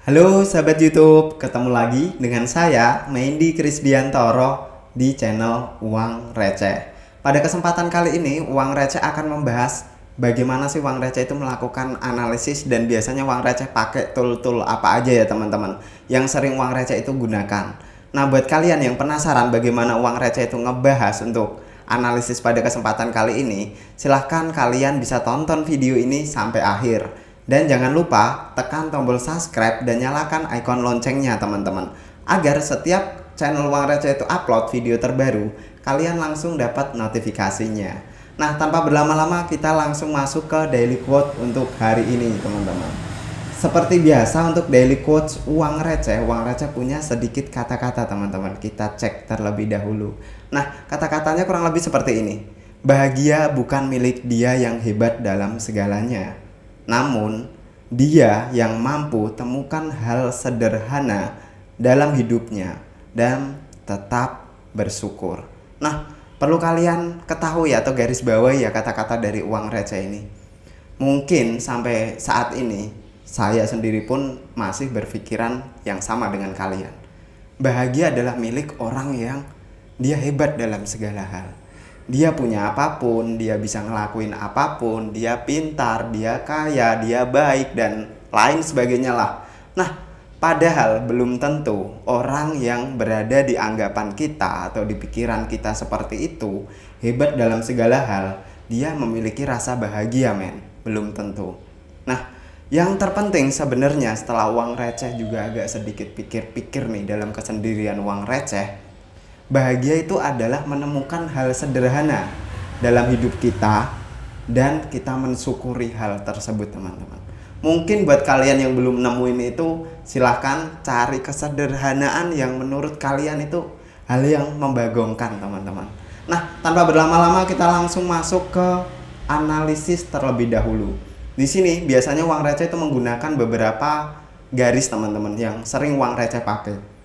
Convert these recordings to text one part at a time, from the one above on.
Halo sahabat YouTube, ketemu lagi dengan saya Mendy Krisdiantoro di channel Uang Receh. Pada kesempatan kali ini, Uang Receh akan membahas bagaimana sih Uang Receh itu melakukan analisis dan biasanya Uang Receh pakai tool-tool apa aja ya teman-teman yang sering Uang Receh itu gunakan. Nah, buat kalian yang penasaran bagaimana Uang Receh itu ngebahas untuk analisis pada kesempatan kali ini, silahkan kalian bisa tonton video ini sampai akhir. Dan jangan lupa tekan tombol subscribe dan nyalakan ikon loncengnya teman-teman, agar setiap channel Uang Receh itu upload video terbaru, kalian langsung dapat notifikasinya. Nah, tanpa berlama-lama kita langsung masuk ke daily quote untuk hari ini teman-teman. Seperti biasa untuk daily quotes Uang Receh punya sedikit kata-kata teman-teman. Kita cek terlebih dahulu. Nah, kata-katanya kurang lebih seperti ini. Bahagia bukan milik dia yang hebat dalam segalanya, namun dia yang mampu temukan hal sederhana dalam hidupnya dan tetap bersyukur. Nah, perlu kalian ketahui atau garis bawahi ya kata-kata dari Uang Receh ini. Mungkin sampai saat ini saya sendiri pun masih berpikiran yang sama dengan kalian. Bahagia adalah milik orang yang dia hebat dalam segala hal. Dia punya apapun, dia bisa ngelakuin apapun, dia pintar, dia kaya, dia baik, dan lain sebagainya lah. Nah, padahal belum tentu orang yang berada di anggapan kita atau di pikiran kita seperti itu hebat dalam segala hal, dia memiliki rasa bahagia men, belum tentu. Nah, yang terpenting sebenarnya setelah Uang Receh juga agak sedikit pikir-pikir nih dalam kesendirian Uang Receh, bahagia itu adalah menemukan hal sederhana dalam hidup kita dan kita mensyukuri hal tersebut teman-teman. Mungkin buat kalian yang belum nemuin itu, silahkan cari kesederhanaan yang menurut kalian itu hal yang membagongkan teman-teman. Nah, tanpa berlama-lama kita langsung masuk ke analisis terlebih dahulu. Di sini biasanya Uang Receh itu menggunakan beberapa garis teman-teman yang sering Uang Receh pakai.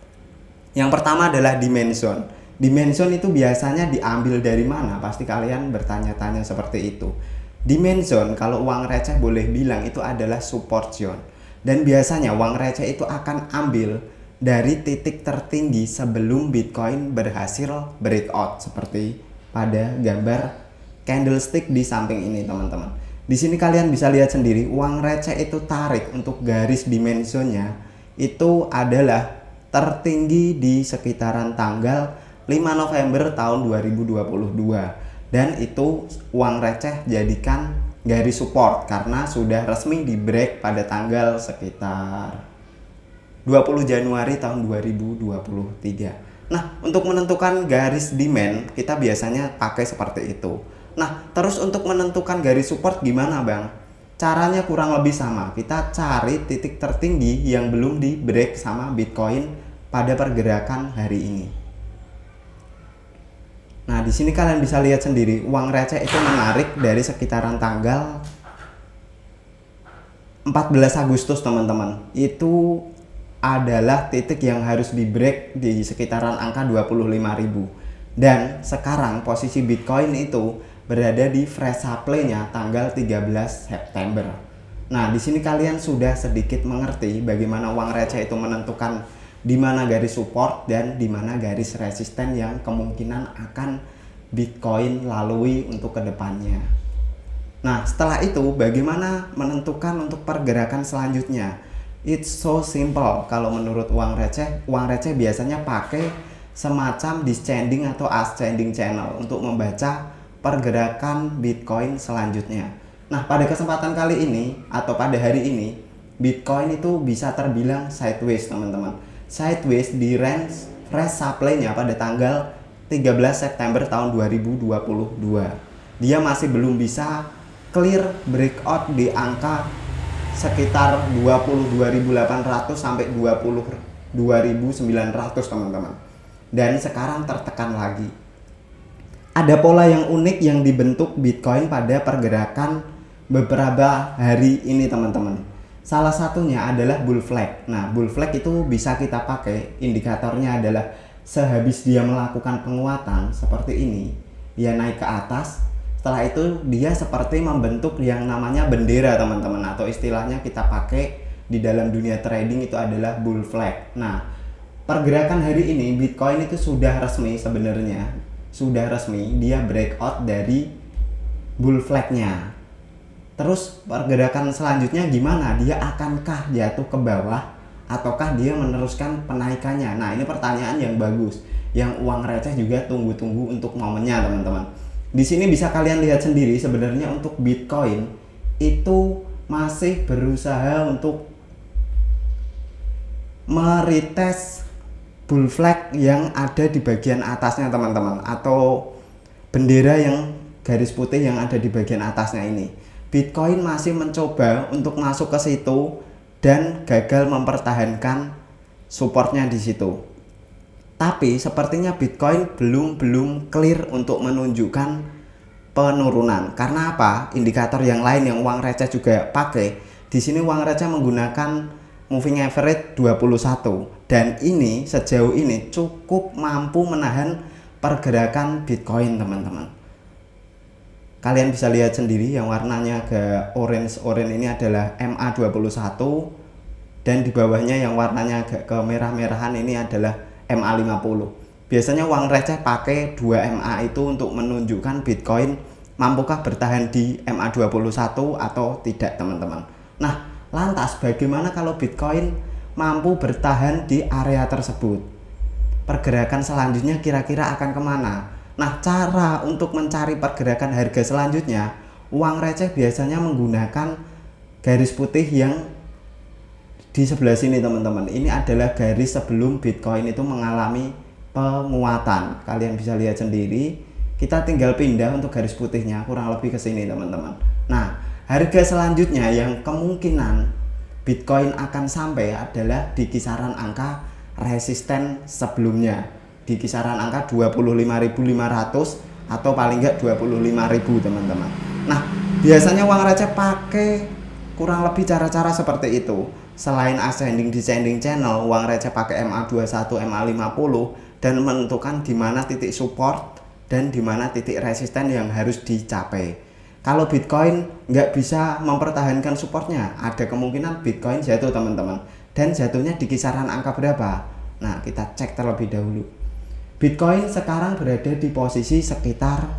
Yang pertama adalah dimension. Dimension itu biasanya diambil dari mana? Pasti kalian bertanya-tanya seperti itu. Dimension kalau Uang Receh boleh bilang itu adalah support zone. Dan biasanya Uang Receh itu akan ambil dari titik tertinggi sebelum Bitcoin berhasil breakout seperti pada gambar candlestick di samping ini teman-teman. Di sini kalian bisa lihat sendiri Uang Receh itu tarik untuk garis dimensionnya itu adalah tertinggi di sekitaran tanggal 5 November tahun 2022, dan itu Uang Receh jadikan garis support karena sudah resmi di break pada tanggal sekitar 20 Januari tahun 2023. Nah, untuk menentukan garis demand kita biasanya pakai seperti itu. Nah, terus untuk menentukan garis support gimana Bang? Caranya kurang lebih sama. Kita cari titik tertinggi yang belum di break sama Bitcoin pada pergerakan hari ini. Nah, di sini kalian bisa lihat sendiri Uang Receh itu menarik dari sekitaran tanggal 14 Agustus teman-teman. Itu adalah titik yang harus di break di sekitaran angka 25.000. Dan sekarang posisi Bitcoin itu berada di fresh supply-nya tanggal 13 September. Nah, di sini kalian sudah sedikit mengerti bagaimana Uang Receh itu menentukan di mana garis support dan di mana garis resisten yang kemungkinan akan Bitcoin lalui untuk kedepannya. Nah, setelah itu bagaimana menentukan untuk pergerakan selanjutnya? It's so simple. Kalau menurut Uang Receh biasanya pakai semacam descending atau ascending channel untuk membaca pergerakan Bitcoin selanjutnya. Nah, pada kesempatan kali ini atau pada hari ini, Bitcoin itu bisa terbilang sideways teman-teman. Sideways di range fresh supply-nya pada tanggal 13 September tahun 2022. Dia masih belum bisa clear breakout di angka sekitar 22.800 sampai 22.900 teman-teman. Dan sekarang tertekan lagi. Ada pola yang unik yang dibentuk Bitcoin pada pergerakan beberapa hari ini teman-teman. Salah satunya adalah bull flag. Nah, bull flag itu bisa kita pakai, indikatornya adalah sehabis dia melakukan penguatan seperti ini, dia naik ke atas. Setelah itu dia seperti membentuk yang namanya bendera teman-teman, atau istilahnya kita pakai di dalam dunia trading itu adalah bull flag. Nah, pergerakan hari ini Bitcoin itu sudah resmi sebenarnya, sudah resmi dia breakout dari bull flag-nya. Terus pergerakan selanjutnya gimana? Dia akankah jatuh ke bawah ataukah dia meneruskan penaikannya? Nah, ini pertanyaan yang bagus, yang uang receh juga tunggu-tunggu untuk momennya, teman-teman. Di sini bisa kalian lihat sendiri sebenarnya untuk Bitcoin itu masih berusaha untuk meretest bull flag yang ada di bagian atasnya, teman-teman, atau bendera yang garis putih yang ada di bagian atasnya ini. Bitcoin masih mencoba untuk masuk ke situ dan gagal mempertahankan supportnya di situ. Tapi sepertinya Bitcoin belum clear untuk menunjukkan penurunan. Karena apa? Indikator yang lain yang uang receh juga pakai. Di sini uang receh menggunakan moving average 21 dan ini sejauh ini cukup mampu menahan pergerakan Bitcoin, teman-teman. Kalian bisa lihat sendiri yang warnanya agak orange ini adalah MA21 dan di bawahnya yang warnanya agak kemerah-merahan ini adalah MA50. Biasanya uang receh pakai 2 MA itu untuk menunjukkan Bitcoin mampukah bertahan di MA21 atau tidak, teman-teman. Nah, lantas bagaimana kalau Bitcoin mampu bertahan di area tersebut? Pergerakan selanjutnya kira-kira akan kemana? Nah, cara untuk mencari pergerakan harga selanjutnya, uang receh biasanya menggunakan garis putih yang di sebelah sini, teman-teman. Ini adalah garis sebelum Bitcoin itu mengalami penguatan. Kalian bisa lihat sendiri. Kita tinggal pindah untuk garis putihnya kurang lebih ke sini, teman-teman. Nah, harga selanjutnya yang kemungkinan Bitcoin akan sampai adalah di kisaran angka resisten sebelumnya, di kisaran angka 25.500 atau paling enggak 25.000, teman-teman. Nah, biasanya uang receh pakai kurang lebih cara-cara seperti itu. Selain ascending descending channel, uang receh pakai MA21, MA50 dan menentukan di mana titik support dan di mana titik resisten yang harus dicapai. Kalau Bitcoin nggak bisa mempertahankan supportnya, ada kemungkinan Bitcoin jatuh, teman-teman. Dan jatuhnya di kisaran angka berapa? Nah, kita cek terlebih dahulu. Bitcoin sekarang berada di posisi sekitar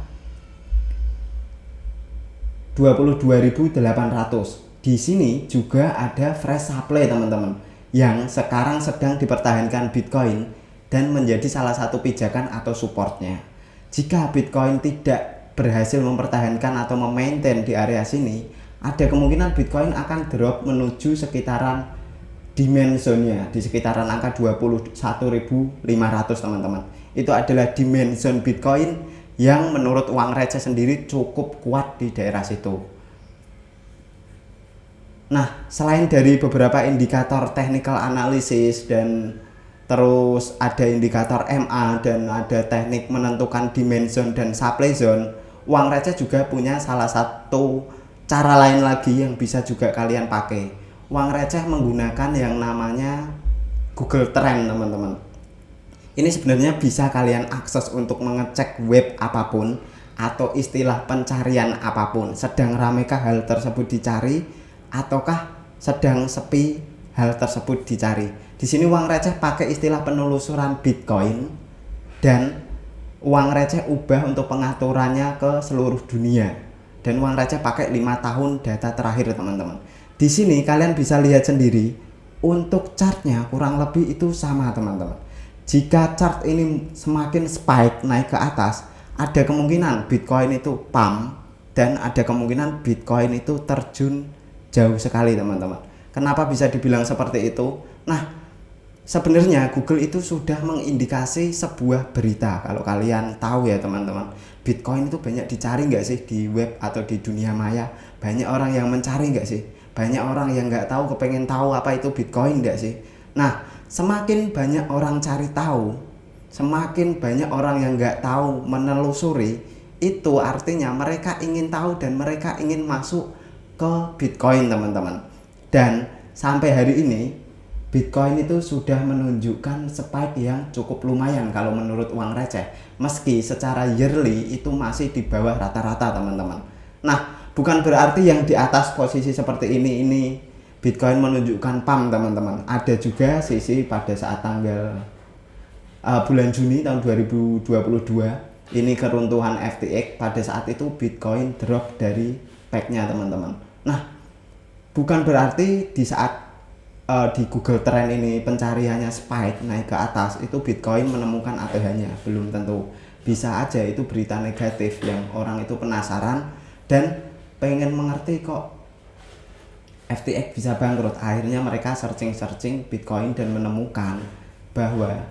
22.800. Di sini juga ada fresh supply, teman-teman, yang sekarang sedang dipertahankan Bitcoin dan menjadi salah satu pijakan atau supportnya. Jika Bitcoin tidak berhasil mempertahankan atau memaintain di area sini, ada kemungkinan Bitcoin akan drop menuju sekitaran demand zone-nya di sekitaran angka 21.500, teman-teman. Itu adalah demand zone Bitcoin yang menurut uang receh sendiri cukup kuat di daerah situ. Nah, selain dari beberapa indikator technical analysis dan terus ada indikator MA dan ada teknik menentukan demand zone dan supply zone, uang receh juga punya salah satu cara lain lagi yang bisa juga kalian pakai. Uang receh menggunakan yang namanya Google Trend, teman-teman. Ini sebenarnya bisa kalian akses untuk mengecek web apapun atau istilah pencarian apapun. Sedang ramekah hal tersebut dicari ataukah sedang sepi hal tersebut dicari. Di sini uang receh pakai istilah penelusuran Bitcoin dan uang receh ubah untuk pengaturannya ke seluruh dunia. Dan uang receh pakai 5 tahun data terakhir, teman-teman. Di sini kalian bisa lihat sendiri untuk chartnya kurang lebih itu sama, teman-teman. Jika chart ini semakin spike naik ke atas, ada kemungkinan Bitcoin itu pump dan ada kemungkinan Bitcoin itu terjun jauh sekali, teman-teman. Kenapa bisa dibilang seperti itu? Nah, sebenarnya Google itu sudah mengindikasi sebuah berita. Kalau kalian tahu ya, teman-teman, Bitcoin itu banyak dicari nggak sih di web atau di dunia maya? Banyak orang yang mencari nggak sih? Banyak orang yang nggak tahu, kepengen tahu apa itu Bitcoin nggak sih? Nah, semakin banyak orang cari tahu, semakin banyak orang yang nggak tahu menelusuri, itu artinya mereka ingin tahu dan mereka ingin masuk ke Bitcoin, teman-teman. Dan sampai hari ini Bitcoin itu sudah menunjukkan spike yang cukup lumayan kalau menurut uang receh, meski secara yearly itu masih di bawah rata-rata, teman-teman. Nah, bukan berarti yang di atas posisi seperti ini Bitcoin menunjukkan pump teman-teman. Ada juga sisi pada saat tanggal bulan Juni tahun 2022 ini keruntuhan FTX. Pada saat itu Bitcoin drop dari peg-nya teman-teman. Nah, bukan berarti di saat di Google Trend ini pencariannya spike naik ke atas itu Bitcoin menemukan ATH-nya, belum tentu. Bisa aja itu berita negatif yang orang itu penasaran dan pengen mengerti kok FTX bisa bangkrut. Akhirnya mereka searching Bitcoin dan menemukan bahwa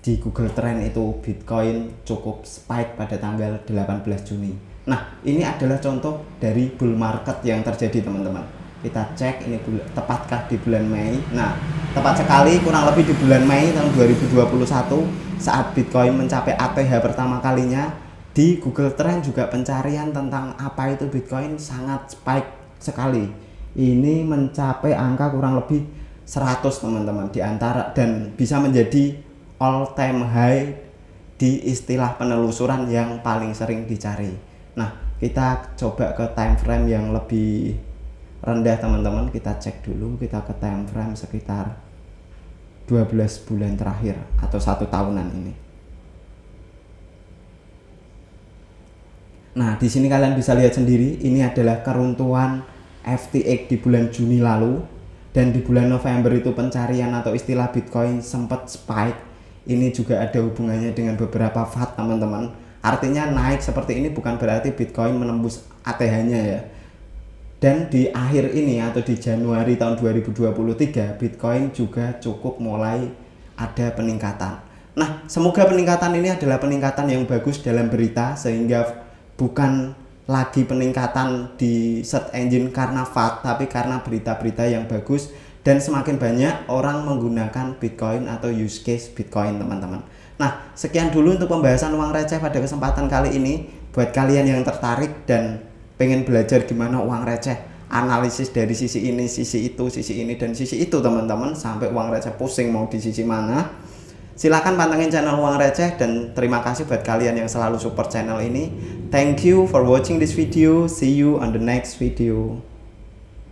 di Google Trend itu Bitcoin cukup spike pada tanggal 18 Juni. Nah, ini adalah contoh dari bull market yang terjadi teman-teman. Kita cek ini tepatkah di bulan Mei. Nah, tepat sekali, kurang lebih di bulan Mei tahun 2021 saat Bitcoin mencapai ATH pertama kalinya. Di Google Trend juga pencarian tentang apa itu Bitcoin sangat spike sekali. Ini mencapai angka kurang lebih 100 teman-teman di antara, dan bisa menjadi all time high di istilah penelusuran yang paling sering dicari. Nah, kita coba ke time frame yang lebih rendah teman-teman. Kita cek dulu, kita ke time frame sekitar 12 bulan terakhir atau 1 tahunan ini. Nah, di sini kalian bisa lihat sendiri, ini adalah keruntuhan FTX di bulan Juni lalu, dan di bulan November itu pencarian atau istilah Bitcoin sempat spike. Ini juga ada hubungannya dengan beberapa FAT teman-teman. Artinya naik seperti ini bukan berarti Bitcoin menembus ATH-nya ya. Dan di akhir ini atau di Januari tahun 2023 Bitcoin juga cukup mulai ada peningkatan. Nah, semoga peningkatan ini adalah peningkatan yang bagus dalam berita, sehingga bukan lagi peningkatan di search engine karena FAT, tapi karena berita-berita yang bagus dan semakin banyak orang menggunakan Bitcoin atau use case Bitcoin teman-teman. Nah, sekian dulu untuk pembahasan uang receh pada kesempatan kali ini. Buat kalian yang tertarik dan pengen belajar gimana uang receh, analisis dari sisi ini, sisi itu, sisi ini, dan sisi itu teman-teman, sampai uang receh pusing mau di sisi mana, silahkan pantengin channel Uang Receh. Dan terima kasih buat kalian yang selalu support channel ini. Thank you for watching this video. See you on the next video.